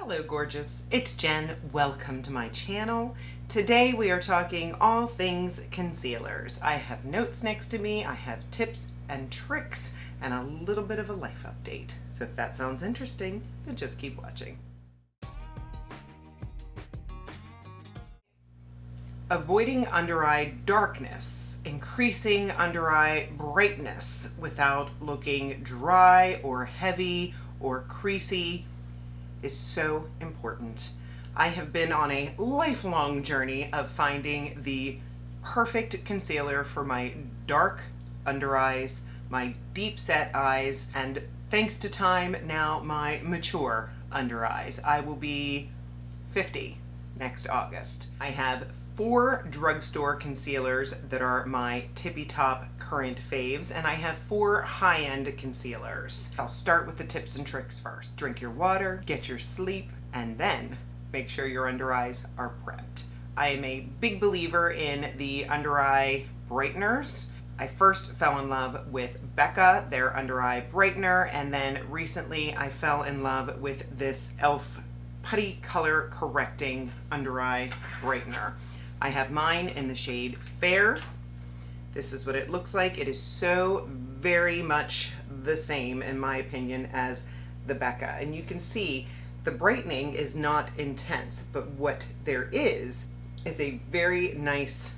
Hello gorgeous, it's Jen. Welcome to my channel. Today we are talking all things concealers. I have notes next to me, I have tips and tricks, and a little bit of a life update. So if that sounds interesting, then just keep watching. Avoiding under eye darkness, increasing under eye brightness without looking dry or heavy or creasy is so important. I have been on a lifelong journey of finding the perfect concealer for my dark under eyes, my deep set eyes, and thanks to time, now my mature under eyes. I will be 50 next August. I have 4 drugstore concealers that are my tippy top current faves, and I have 4 high-end concealers. I'll start with the tips and tricks first. Drink your water, get your sleep, and then make sure your under eyes are prepped. I am a big believer in the under eye brighteners. I first fell in love with Becca, their under eye brightener, and then recently I fell in love with this e.l.f. putty color correcting under eye brightener. I have mine in the shade Fair. This is what it looks like. It is so very much the same, in my opinion, as the Becca. And you can see the brightening is not intense, but what there is a very nice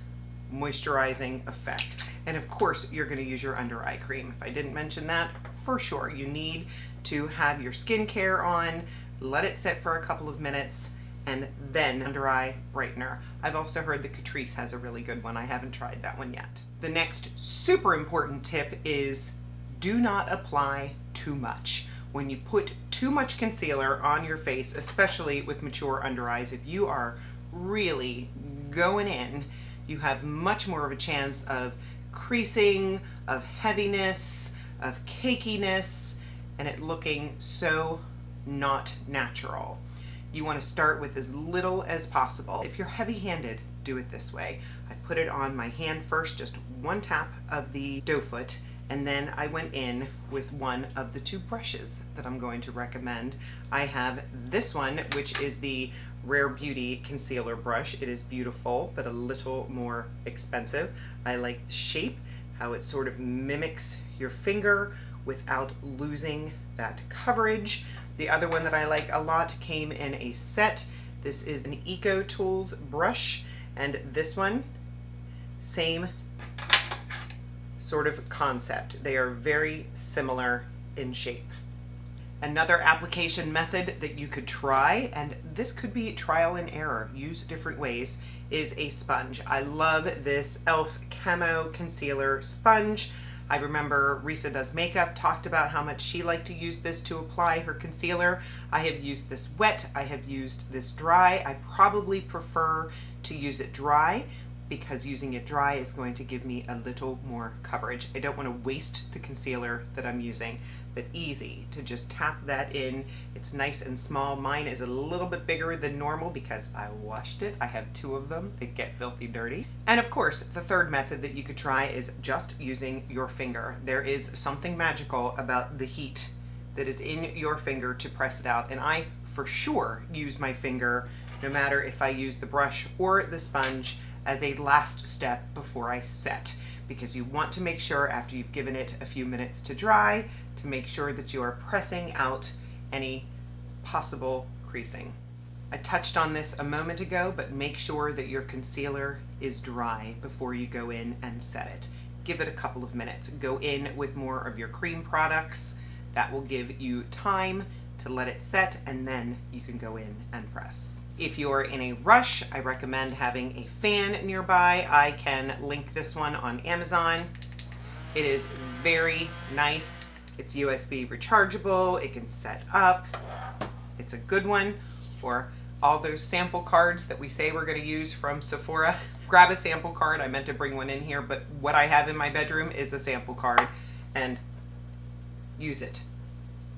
moisturizing effect. And of course, you're going to use your under eye cream. If I didn't mention that, for sure, you need to have your skincare on, let it sit for a couple of minutes, and then under eye brightener. I've also heard that Catrice has a really good one. I haven't tried that one yet. The next super important tip is do not apply too much. When you put too much concealer on your face, especially with mature under eyes, if you are really going in, you have much more of a chance of creasing, of heaviness, of cakiness, and it looking so not natural. You want to start with as little as possible. If you're heavy-handed, do it this way. I put it on my hand first, just one tap of the doe foot, and then I went in with one of the 2 brushes that I'm going to recommend. I have this one, which is the Rare Beauty concealer brush. It is beautiful, but a little more expensive. I like the shape, how it sort of mimics your finger without losing that coverage. The other one that I like a lot came in a set. This is an Eco Tools brush, and this one, same sort of concept. They are very similar in shape. Another application method that you could try, and this could be trial and error, use different ways, is a sponge. I love this e.l.f. Camo concealer sponge. I remember Risa Does Makeup talked about how much she liked to use this to apply her concealer. I have used this wet, I have used this dry. I probably prefer to use it dry because using it dry is going to give me a little more coverage. I don't want to waste the concealer that I'm using, but easy to just tap that in. It's nice and small. Mine is a little bit bigger than normal because I washed it. I have 2 of them. They get filthy dirty. And of course, the third method that you could try is just using your finger. There is something magical about the heat that is in your finger to press it out. And I for sure use my finger, no matter if I use the brush or the sponge, as a last step before I set, because you want to make sure after you've given it a few minutes to dry to make sure that you are pressing out any possible creasing. I touched on this a moment ago, but make sure that your concealer is dry before you go in and set it. Give it a couple of minutes. Go in with more of your cream products. That will give you time to let it set, and then you can go in and press. If you're in a rush, I recommend having a fan nearby. I can link this one on Amazon. It is very nice. It's USB rechargeable. It can set up. It's a good one for all those sample cards that we say we're going to use from Sephora. Grab a sample card. I meant to bring one in here, but what I have in my bedroom is a sample card, and use it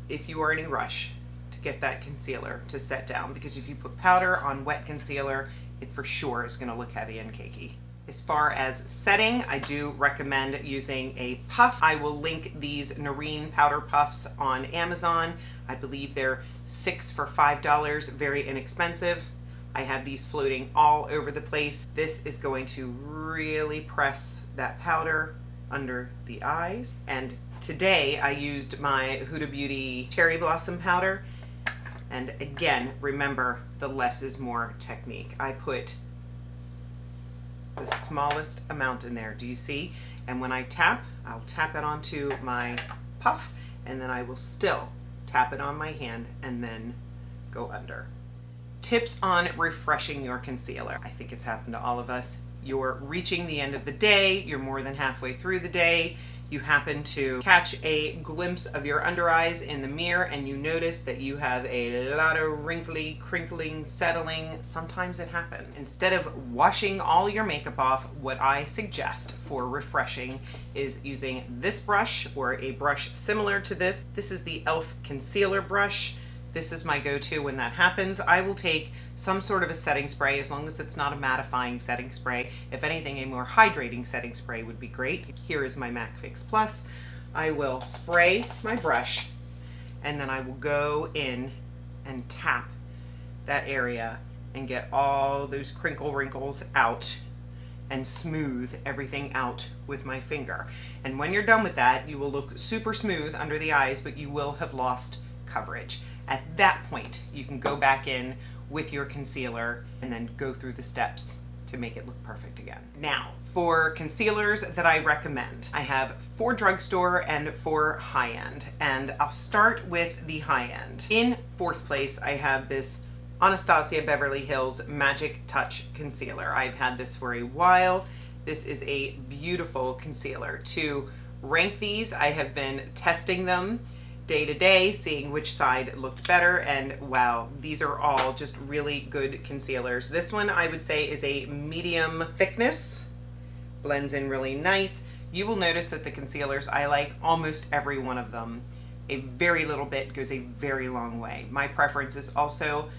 if you are in a rush to get that concealer to set down, because if you put powder on wet concealer, it for sure is going to look heavy and cakey. As far as setting, I do recommend using a puff. I will link these Narene powder puffs on Amazon. I believe they're 6 for $5, very inexpensive. I have these floating all over the place. This is going to really press that powder under the eyes. And today I used my Huda Beauty Cherry Blossom powder. And again, remember the less is more technique. I put the smallest amount in there. Do you see? And when I tap, I'll tap it onto my puff, and then I will still tap it on my hand and then go under. Tips on refreshing your concealer. I think it's happened to all of us. You're reaching the end of the day, you're more than halfway through the day, you happen to catch a glimpse of your under eyes in the mirror and you notice that you have a lot of wrinkly, crinkling, settling. Sometimes it happens. Instead of washing all your makeup off, what I suggest for refreshing is using this brush or a brush similar to this. This is the e.l.f. concealer brush. This is my go-to when that happens. I will take some sort of a setting spray, as long as it's not a mattifying setting spray. If anything, a more hydrating setting spray would be great. Here is my MAC Fix Plus. I will spray my brush, and then I will go in and tap that area and get all those crinkle wrinkles out and smooth everything out with my finger. And when you're done with that, you will look super smooth under the eyes, but you will have lost coverage. At that point, you can go back in with your concealer and then go through the steps to make it look perfect again. Now, for concealers that I recommend, I have 4 drugstore and 4 high-end, and I'll start with the high-end. In 4th place, I have this Anastasia Beverly Hills Magic Touch Concealer. I've had this for a while. This is a beautiful concealer. To rank these, I have been testing them day to day, seeing which side looked better, and wow, these are all just really good concealers. This one I would say is a medium thickness, blends in really nice. You will notice that the concealers I like, almost every one of them, a very little bit goes a very long way. My preference is also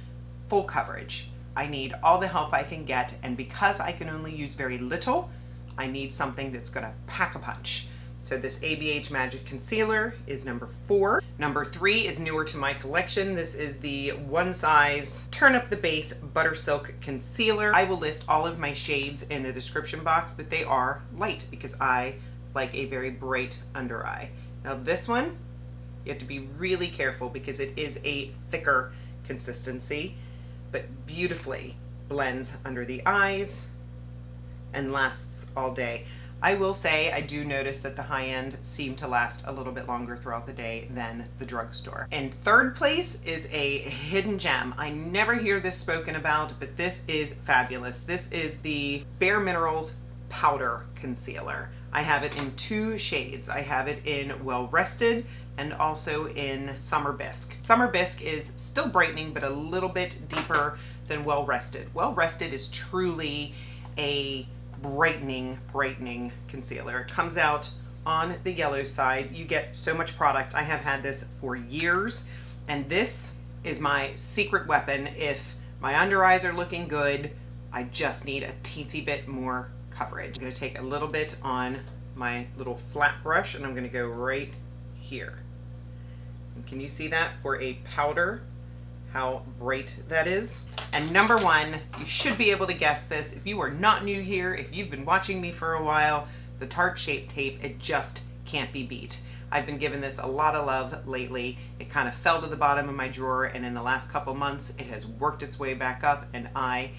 full coverage. I need all the help I can get, and because I can only use very little, I need something that's gonna pack a punch. So this ABH Magic Concealer is number 4. Number 3 is newer to my collection. This is the One Size Turn Up the Base Butter Silk Concealer. I will list all of my shades in the description box, but they are light because I like a very bright under eye. Now this one, you have to be really careful because it is a thicker consistency, but beautifully blends under the eyes and lasts all day. I will say I do notice that the high-end seem to last a little bit longer throughout the day than the drugstore. And 3rd place is a hidden gem. I never hear this spoken about, but this is fabulous. This is the Bare Minerals Powder Concealer. I have it in 2 shades. I have it in Well Rested and also in Summer Bisque. Summer Bisque is still brightening, but a little bit deeper than Well Rested. Well Rested is truly a brightening concealer. It comes out on the yellow side. You get so much product. I have had this for years, and this is my secret weapon. If my under eyes are looking good, I just need a teensy bit more coverage. I'm going to take a little bit on my little flat brush, and I'm going to go right here. And can you see that for a powder, how bright that is? And number 1, you should be able to guess this. If you are not new here, if you've been watching me for a while, the Tarte Shape Tape, it just can't be beat. I've been giving this a lot of love lately. It kind of fell to the bottom of my drawer, and in the last couple months, it has worked its way back up, and I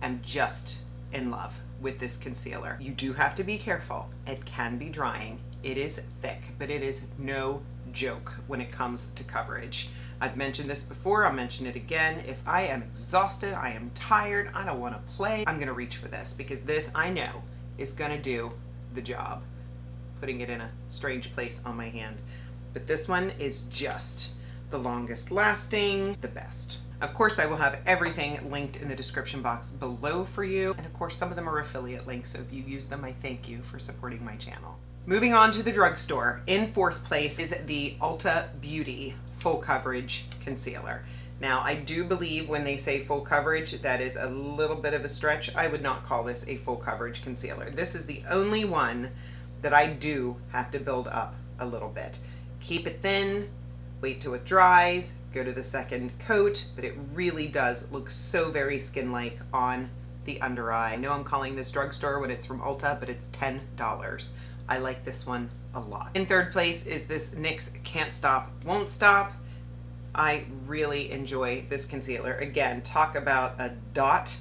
am just in love with this concealer. You do have to be careful. It can be drying. It is thick, but it is no joke when it comes to coverage. I've mentioned this before, I'll mention it again. If I am exhausted, I am tired, I don't want to play, I'm gonna reach for this because this, I know, is gonna do the job. Putting it in a strange place on my hand. But this one is just the longest lasting, the best. Of course, I will have everything linked in the description box below for you. And of course, some of them are affiliate links, so if you use them, I thank you for supporting my channel. Moving on to the drugstore. In 4th place is the Ulta Beauty Full Coverage Concealer. Now, I do believe when they say full coverage, that is a little bit of a stretch. I would not call this a full coverage concealer. This is the only one that I do have to build up a little bit. Keep it thin, wait till it dries, go to the second coat, but it really does look so very skin-like on the under eye. I know I'm calling this Drugstore when it's from Ulta, but it's $10. I like this one a lot. In third place is this NYX Can't Stop, Won't Stop. I really enjoy this concealer. Again, talk about a dot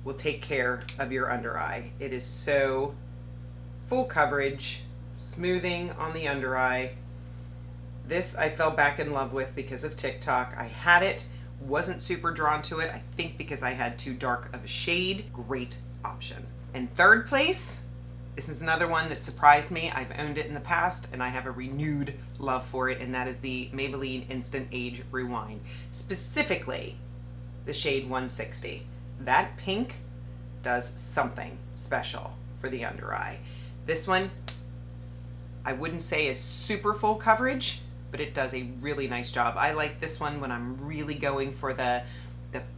will take care of your under eye. It is so full coverage, smoothing on the under eye. This I fell back in love with because of TikTok. I had it, wasn't super drawn to it. I think because I had too dark of a shade. Great option. In third place, this is another one that surprised me. I've owned it in the past and I have a renewed love for it, and that is the Maybelline Instant Age Rewind. Specifically, the shade 160. That pink does something special for the under eye. This one, I wouldn't say is super full coverage, but it does a really nice job. I like this one when I'm really going for the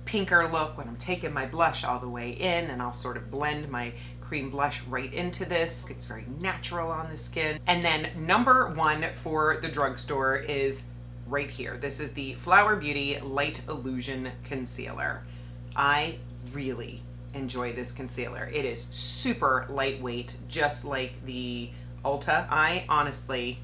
pinker look, when I'm taking my blush all the way in, and I'll sort of blend my cream blush right into this. It's very natural on the skin. And then number one for the Drugstore is right here. This is the Flower Beauty Light Illusion Concealer. I really enjoy this concealer. It is super lightweight, just like the Ulta. I honestly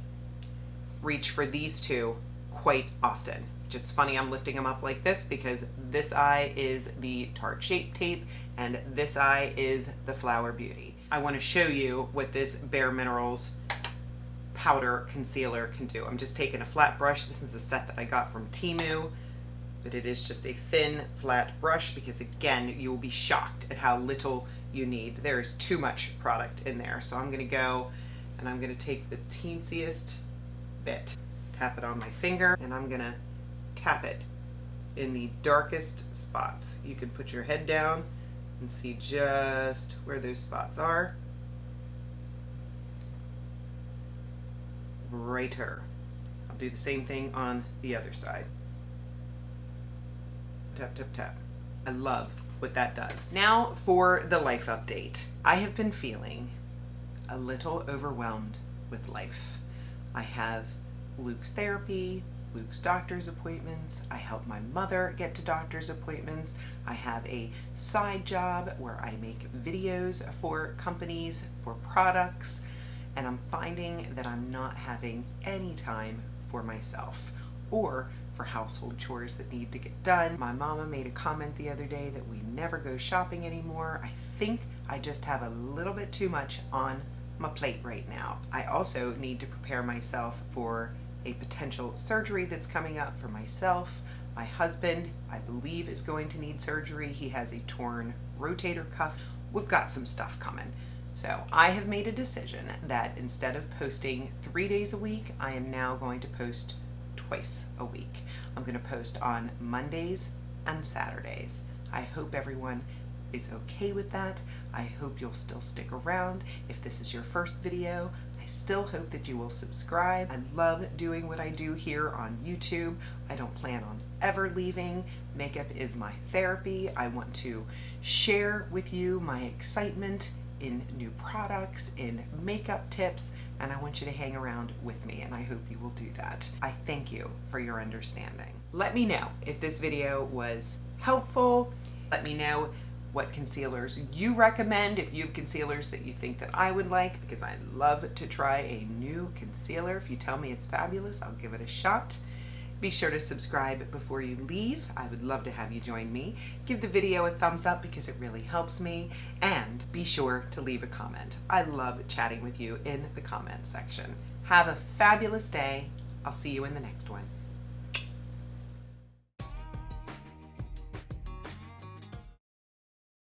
reach for these two quite often. It's funny I'm lifting them up like this because this eye is the Tarte Shape Tape and this eye is the Flower Beauty. I want to show you what this Bare Minerals powder concealer can do. I'm just taking a flat brush. This is a set that I got from Temu, but it is just a thin flat brush because again, you will be shocked at how little you need. There is too much product in there. So I'm going to go and I'm going to take the teensiest bit, tap it on my finger, and I'm going to tap it in the darkest spots. You can put your head down and see just where those spots are. Brighter. I'll do the same thing on the other side. Tap, tap, tap. I love what that does. Now for the life update. I have been feeling a little overwhelmed with life. I have Luke's therapy, Luke's doctor's appointments. I help my mother get to doctor's appointments. I have a side job where I make videos for companies, for products, and I'm finding that I'm not having any time for myself or for household chores that need to get done. My mama made a comment the other day that we never go shopping anymore. I think I just have a little bit too much on my plate right now. I also need to prepare myself for a potential surgery that's coming up for myself. My husband, I believe, is going to need surgery. He has a torn rotator cuff. We've got some stuff coming. So I have made a decision that instead of posting 3 days a week, I am now going to post twice a week. I'm going to post on Mondays and Saturdays. I hope everyone is okay with that. I hope you'll still stick around. If this is your first video, I still hope that you will subscribe. I love doing what I do here on YouTube. I don't plan on ever leaving. Makeup is my therapy. I want to share with you my excitement in new products, in makeup tips, and I want you to hang around with me, and I hope you will do that. I thank you for your understanding. Let me know if this video was helpful. Let me know what concealers you recommend, if you have concealers that you think that I would like, because I love to try a new concealer. If you tell me it's fabulous, I'll give it a shot. Be sure to subscribe before you leave. I would love to have you join me. Give the video a thumbs up because it really helps me, and be sure to leave a comment. I love chatting with you in the comment section. Have a fabulous day. I'll see you in the next one.